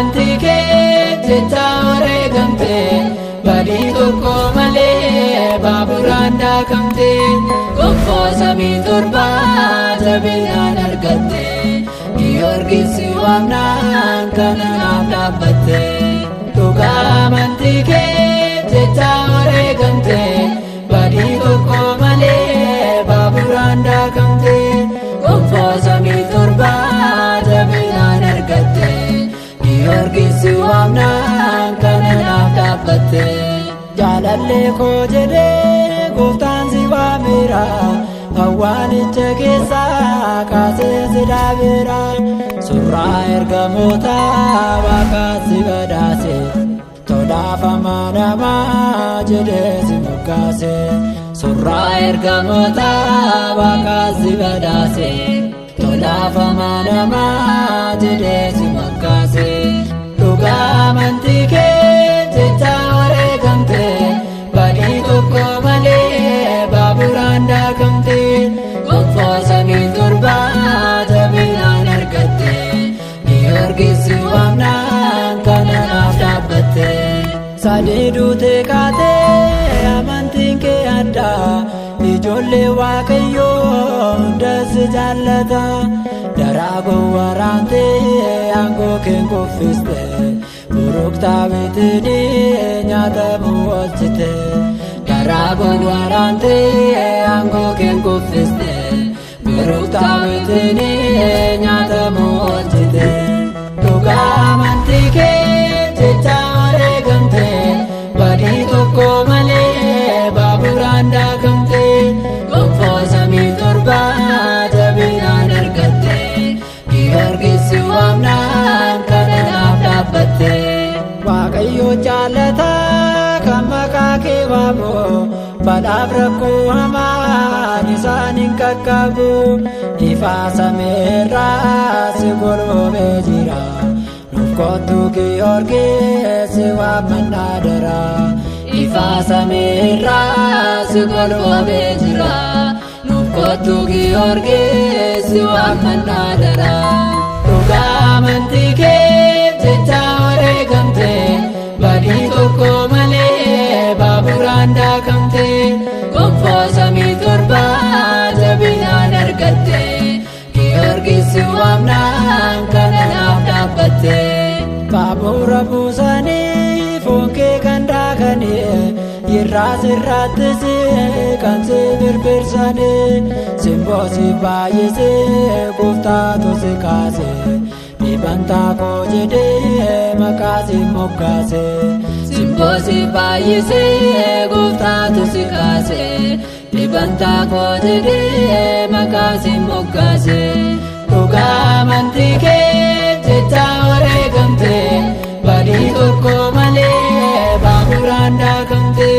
amantii kee jecha wareegamte badii tokko malee baaburaan daakamte gonfoo samii torbaa jabinaan argatte Giyoorgis si waamnaan kana naaf dhaabbatte dhugaa amantii kee jecha wareegamte badii tokko malee baaburaan daakamte gonfoo samii torbaa jabinaan argatte Giyoorgis si waamnaan kana naaf dhaabbatte jaalallee koo jedhee gooftaan si waameera awwaalicha keessaa kaasee si dhaabeera surraa ergamoota waaqaa si badhaase tolaaf amanamaa jedhee si moggaase surraa ergamoota waaqaa si badhaase tolaaf amanamaa jedhee si moggaase dhugaa amantii kee jecha wareegamte badii tokko malee baaburaan daakamte gonfoo samii torbaa jabinaan argatte Giyoorgis si waamnaan kana naaf dhaabbatte sadii duute kaatee amantiin kee addaa ijoollee waaqayyoo hundas jaallata daraagoo waraantee aangoo keen kuffiste buruktaa bitidii nyaatamuu oolchite daraagoo waraantee aangoo keen kuffiste buruktaa bitidii nyaatamuu oolchite dhugaa amantii kee jecha wareegamte badii tokko malee baaburaan daakamte gonfoo samii torbaa jabinaan argatte Giyoorgis si waamnaan kana naaf dhaabbatte waaqayyo jaalataa kan maqaa kee waamu badhaaf rakkoo hamaan isaan hin qaqqabu ifaa samiirraa si golboobee jira nuuf kottu Giyoorgis si waamannaa dara ifaa samiirraa si golboobee jira nuuf kottu Giyoorgis si waamannaa dara dhugaa amantii kee jecha wareegamte badii tokko malee baaburaan daakamte gonfoo samii torbaa jabinaan argatte Giyoorgis si waamnaan kana naaf dhaabbatte baabura buusanii foon kee kan daakanii irraa sirraattis kan si birbirsanii simboo si baay'isee gooftaatu si kaase dhibantaa koo jedhee maqaa si moggaase simboo si baay'isee gooftaatu si kaase dhibantaa koo jedhee maqaa si moggaase dhugaa amantii kee jecha wareegamte badii tokko malee baaburaan daakamte